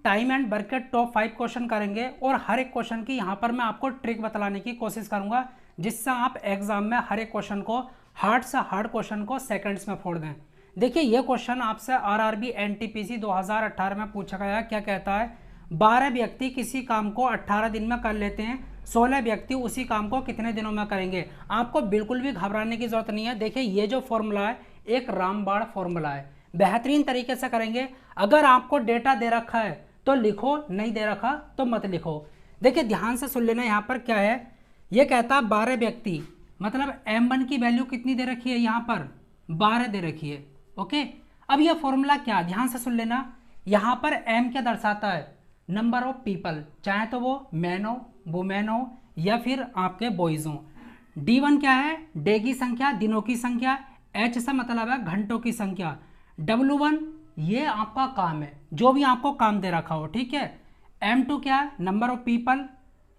Time and work के top 5 question करेंगे और हर एक क्वेश्चन की यहाँ पर मैं आपको ट्रिक बतलाने की कोशिश करूँगा जिससे आप एग्जाम में हर एक क्वेश्चन को हार्ड से हार्ड क्वेश्चन को सेकंड्स में फोड़ दें। देखिए ये क्वेश्चन आपसे आरआरबी एनटीपीसी 2018 में पूछा गया है। क्या कहता है, 12 व्यक्ति किसी काम को 18 दिन में कर लेते हैं, 16 व्यक्ति उसी काम को कितने दिनों में करेंगे। आपको बिल्कुल भी घबराने की जरूरत नहीं है। देखिए ये जो फॉर्मूला है एक रामबाण फॉर्मूला है, बेहतरीन तरीके से करेंगे। अगर आपको डेटा दे रखा है तो लिखो, नहीं दे रखा तो मत लिखो। देखिए ध्यान से सुन लेना, यहाँ पर क्या है, ये कहता है 12 व्यक्ति, मतलब m1 की वैल्यू कितनी दे रखी है, यहाँ पर 12 दे रखी है। ओके, अब यह फॉर्मूला क्या, ध्यान से सुन लेना। यहाँ पर m क्या दर्शाता है, नंबर ऑफ पीपल, चाहे तो वो मैन हो, वुमेन हो या फिर आपके बॉयज हो। D1 क्या है, डे की संख्या, दिनों की संख्या। H से मतलब है घंटों की संख्या। W1 ये आपका काम है, जो भी आपको काम दे रखा हो, ठीक है। M2 क्या है, नंबर ऑफ पीपल,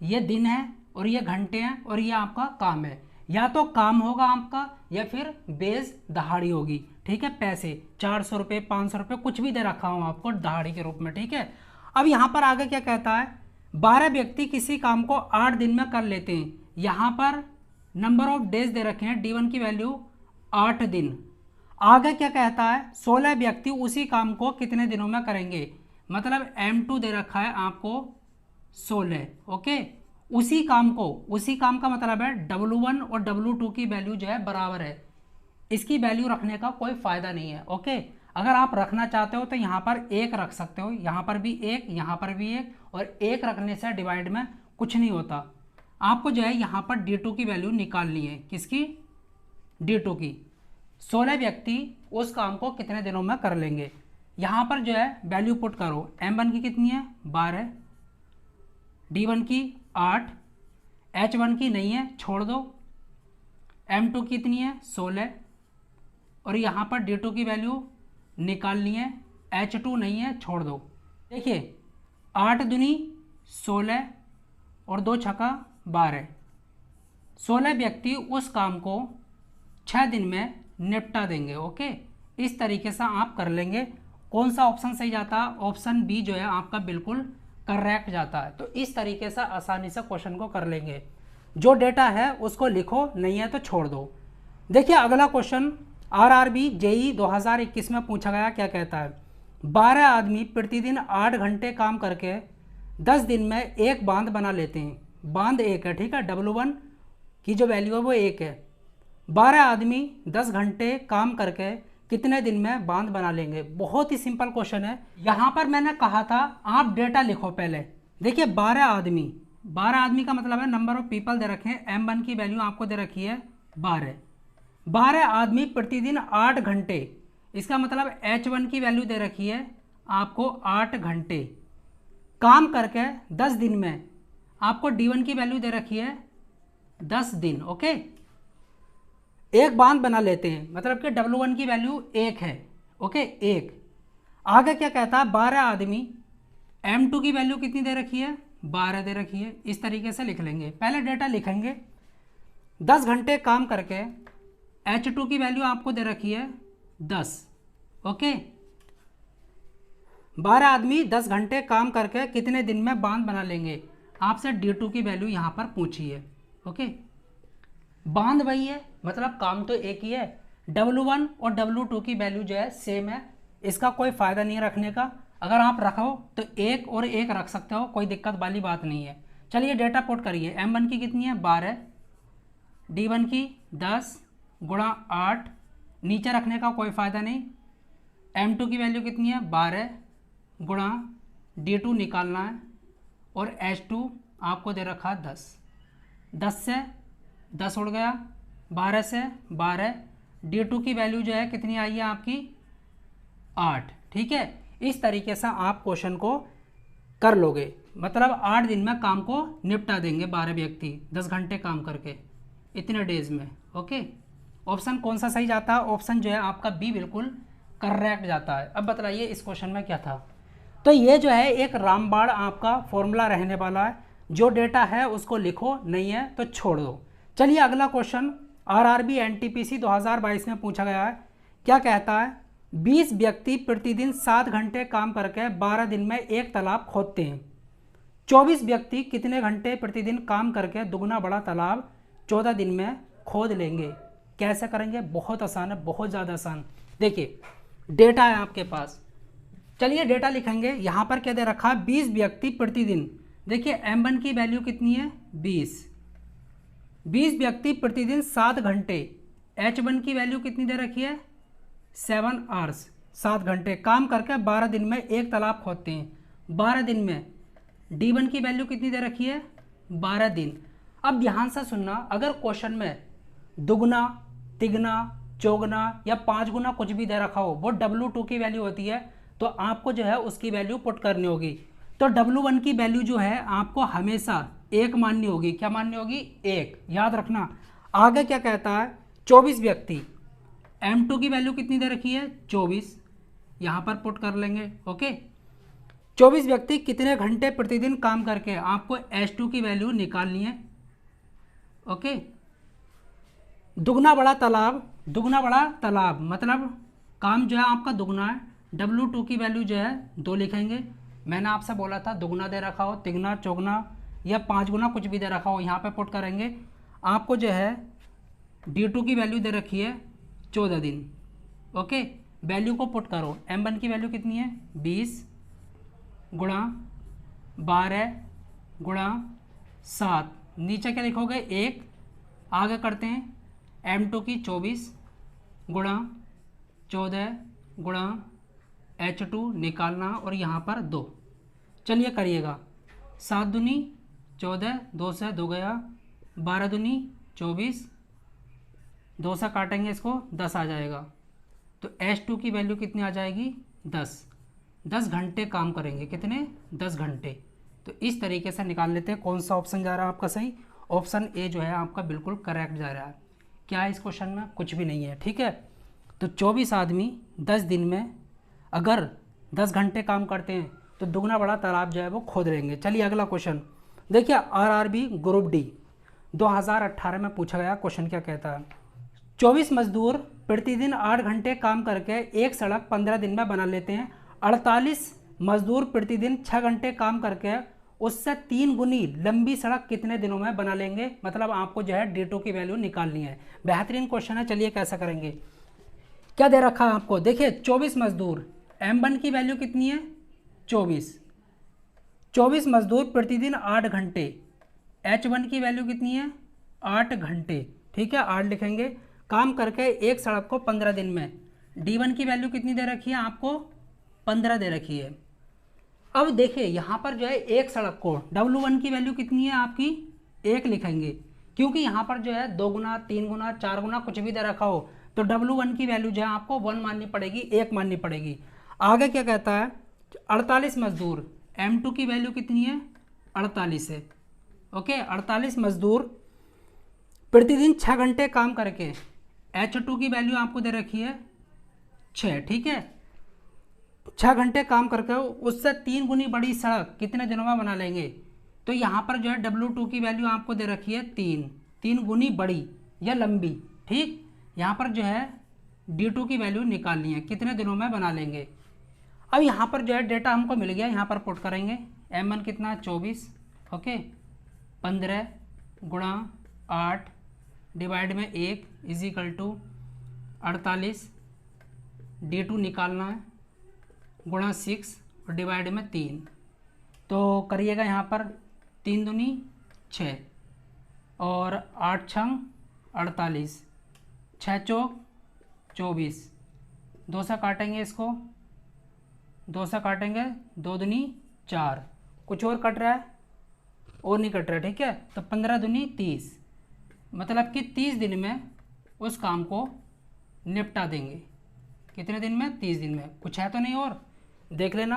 ये दिन है और ये घंटे हैं और ये आपका काम है। या तो काम होगा आपका या फिर बेस दहाड़ी होगी, ठीक है। पैसे 400 रुपये 500 रुपये कुछ भी दे रखा हूँ आपको दहाड़ी के रूप में, ठीक है। अब यहाँ पर आगे क्या कहता है, 12 व्यक्ति किसी काम को 8 दिन में कर लेते हैं। यहाँ पर नंबर ऑफ डेज दे रखे हैं, D1 की वैल्यू 8 दिन। आगे क्या कहता है, 16 व्यक्ति उसी काम को कितने दिनों में करेंगे, मतलब M2 दे रखा है आपको 16। ओके, उसी काम को, उसी काम का मतलब है W1 और W2 की वैल्यू जो है बराबर है। इसकी वैल्यू रखने का कोई फायदा नहीं है। ओके, अगर आप रखना चाहते हो तो यहाँ पर 1 रख सकते हो, यहाँ पर भी 1, यहाँ पर भी 1, और 1 रखने से डिवाइड में कुछ नहीं होता। आपको जो है यहाँ पर D2 की वैल्यू निकालनी है, किसकी, D2 की। 16 व्यक्ति उस काम को कितने दिनों में कर लेंगे। यहाँ पर जो है वैल्यू पुट करो, M1 की कितनी है 12, D1 की 8, H1 की नहीं है छोड़ दो, M2 की कितनी है 16, और यहाँ पर D2 की वैल्यू निकालनी है, H2 नहीं है छोड़ दो। देखिए 8 दूनी 16 और 2 छक्का 12, 16 व्यक्ति उस काम को 6 दिन में निपटा देंगे। ओके, इस तरीके से आप कर लेंगे। कौन सा ऑप्शन सही जाता है, ऑप्शन बी जो है आपका बिल्कुल करेक्ट जाता है। तो इस तरीके से आसानी से क्वेश्चन को कर लेंगे। जो डेटा है उसको लिखो, नहीं है तो छोड़ दो। देखिए अगला क्वेश्चन आरआरबी जेई 2021 में पूछा गया। क्या कहता है, 12 आदमी प्रतिदिन 8 घंटे काम करके 10 दिन में एक बांध बना लेते हैं। बांध 1 है, ठीक है, W1 की जो वैल्यू है वो 1 है। 12 आदमी 10 घंटे काम करके कितने दिन में बांध बना लेंगे। बहुत ही सिंपल क्वेश्चन है। यहाँ पर मैंने कहा था आप डेटा लिखो पहले। देखिए 12 आदमी का मतलब है नंबर ऑफ पीपल दे रखे हैं, M1 की वैल्यू आपको दे रखी है 12 आदमी प्रतिदिन 8 घंटे, इसका मतलब H1 की वैल्यू दे रखी है आपको 8 घंटे काम करके 10 दिन में, आपको D1 की वैल्यू दे रखी है 10 दिन। ओके, एक बांध बना लेते हैं, मतलब कि W1 की वैल्यू 1 है। ओके, 1। आगे क्या कहता है, 12 आदमी, M2 की वैल्यू कितनी दे रखी है 12 दे रखी है। इस तरीके से लिख लेंगे, पहले डेटा लिखेंगे। 10 घंटे काम करके H2 की वैल्यू आपको दे रखी है 10। ओके, 12 आदमी 10 घंटे काम करके कितने दिन में बांध बना लेंगे, आपसे D2 की वैल्यू यहाँ पर पूछी है। ओके, बांध वही है, मतलब काम तो एक ही है। W1 और W2 की वैल्यू जो है सेम है, इसका कोई फ़ायदा नहीं रखने का। अगर आप रखो तो 1 और 1 रख सकते हो, कोई दिक्कत वाली बात नहीं है। चलिए डेटा पुट करिए, M1 की कितनी है 12, D1 की 10 गुणा 8, नीचे रखने का कोई फ़ायदा नहीं। M2 की वैल्यू कितनी है 12 गुणा D2 निकालना है, और H2 आपको दे रखा है 10। 10 से 10 उड़ गया, 12 से 12, D2 की वैल्यू जो है कितनी आई है आपकी 8। ठीक है, इस तरीके से आप क्वेश्चन को कर लोगे, मतलब 8 दिन में काम को निपटा देंगे 12 व्यक्ति 10 घंटे काम करके, इतने डेज में। ओके, ऑप्शन कौन सा सही जाता है, ऑप्शन जो है आपका बी बिल्कुल करेक्ट जाता है। अब बताइए इस क्वेश्चन में क्या था। तो ये जो है एक रामबाण आपका फॉर्मूला रहने वाला है। जो डेटा है उसको लिखो, नहीं है तो छोड़ दो। चलिए अगला क्वेश्चन आरआरबी एनटीपीसी 2022 में पूछा गया है। क्या कहता है, 20 व्यक्ति प्रतिदिन 7 घंटे काम करके 12 दिन में एक तालाब खोदते हैं। 24 व्यक्ति कितने घंटे प्रतिदिन काम करके दुगना बड़ा तालाब 14 दिन में खोद लेंगे? कैसे करेंगे? बहुत आसान है, बहुत ज़्यादा आसान। देखिए डेटा है आपके पास, चलिए डेटा लिखेंगे। यहाँ पर क्या दे रखा है? 20 व्यक्ति प्रतिदिन। देखिए m1 की वैल्यू कितनी है? 20 व्यक्ति प्रतिदिन 7 घंटे। h1 की वैल्यू कितनी दे रखी है? 7 आवर्स, 7 घंटे काम करके 12 दिन में एक तालाब खोदते हैं। 12 दिन में d1 की वैल्यू कितनी दे रखी है? 12 दिन। अब ध्यान से सुनना, अगर क्वेश्चन में दुगना, तिगना, चौगुना या 5 गुना कुछ भी दे रखा हो, वो W2 की वैल्यू होती है, तो आपको जो है उसकी वैल्यू पुट करनी होगी। तो W1 की वैल्यू जो है आपको हमेशा 1 माननी होगी। क्या माननी होगी? 1, याद रखना। आगे क्या कहता है? 24 व्यक्ति, M2 की वैल्यू कितनी दे रखी है? 24, यहाँ पर पुट कर लेंगे। ओके, 24 व्यक्ति कितने घंटे प्रतिदिन काम करके आपको H2 की वैल्यू निकालनी है। ओके, दुगना बड़ा तालाब, दुगना बड़ा तालाब मतलब काम जो है आपका दुगना है। W2 की वैल्यू जो है 2 लिखेंगे। मैंने आपसे बोला था दुगना दे रखा हो, तिगना, चौगुना या 5 गुना कुछ भी दे रखा हो, यहाँ पे पुट करेंगे। आपको जो है D2 की वैल्यू दे रखी है 14 दिन। ओके, वैल्यू को पुट करो। M1 की वैल्यू कितनी है? 20 गुणा 12 गुणा 7, नीचे क्या लिखोगे? 1। आगे करते हैं, M2 की 24 गुणा 14 गुणा H2 निकालना और यहाँ पर 2। चलिए करिएगा। 7 दूनी 14, 2 से 2 गया, 12 दूनी 24, 2 से काटेंगे इसको, 10 आ जाएगा। तो H2 की वैल्यू कितनी आ जाएगी? 10। 10 घंटे काम करेंगे। कितने? 10 घंटे। तो इस तरीके से निकाल लेते हैं। कौन सा ऑप्शन जा रहा है आपका सही? ऑप्शन ए जो है आपका बिल्कुल करेक्ट जा रहा है। क्या है इस क्वेश्चन में? कुछ भी नहीं है। ठीक है, तो 24 आदमी 10 दिन में अगर 10 घंटे काम करते हैं तो दुगना बड़ा तालाब जो है वो खोद लेंगे। चलिए अगला क्वेश्चन देखिए। RRB ग्रुप डी 2018 में पूछा गया क्वेश्चन क्या कहता है? 24 मजदूर प्रतिदिन 8 घंटे काम करके एक सड़क 15 दिन में बना लेते हैं। 48 मजदूर प्रतिदिन 6 घंटे काम करके उससे 3 गुनी लंबी सड़क कितने दिनों में बना लेंगे? मतलब आपको जो है D2 की वैल्यू निकालनी है। बेहतरीन क्वेश्चन है। चलिए कैसा करेंगे? क्या दे रखा है आपको? देखिए 24 मजदूर, M1 की वैल्यू कितनी है? 24 मजदूर प्रतिदिन 8 घंटे। H1 की वैल्यू कितनी है? 8 घंटे। ठीक है, 8 लिखेंगे। काम करके एक सड़क को 15 दिन में। D1 की वैल्यू कितनी दे रखी है आपको? 15 दे रखी है। अब देखिए यहाँ पर जो है एक सड़क को W1 की वैल्यू कितनी है आपकी? 1 लिखेंगे, क्योंकि यहाँ पर जो है 2 गुना, 3 गुना, 4 गुना कुछ भी दे रखा हो तो W1 की वैल्यू जो है आपको 1 माननी पड़ेगी, 1 माननी पड़ेगी। आगे क्या कहता है? 48 मजदूर, M2 की वैल्यू कितनी है? 48 है। ओके, 48 मजदूर प्रतिदिन 6 घंटे काम करके H2 की वैल्यू आपको दे रखी है 6। ठीक है, 6 घंटे काम करके उससे 3 गुनी बड़ी सड़क कितने दिनों में बना लेंगे? तो यहाँ पर जो है W2 की वैल्यू आपको दे रखी है 3 गुनी बड़ी या लंबी। ठीक, यहाँ पर जो है D2 की वैल्यू निकालनी है, कितने दिनों में बना लेंगे। अब यहाँ पर जो है डेटा हमको मिल गया, यहाँ पर पुट करेंगे। M1 कितना है? 24। ओके, 15 गुणा 8 डिवाइड में 1 इजिकल टू 48। D2 निकालना है गुणा 6 और डिवाइड में 3। तो करिएगा यहाँ पर 3 दूनी 6 और 8 छंग 48, 6 चौक 24, 2 से काटेंगे इसको, 2 से काटेंगे, 2 दूनी 4। कुछ और कट रहा है? और नहीं कट रहा है। ठीक है, तो 15 दूनी 30, मतलब कि 30 दिन में उस काम को निपटा देंगे। कितने दिन में? 30 दिन में। कुछ है तो नहीं और? देख लेना।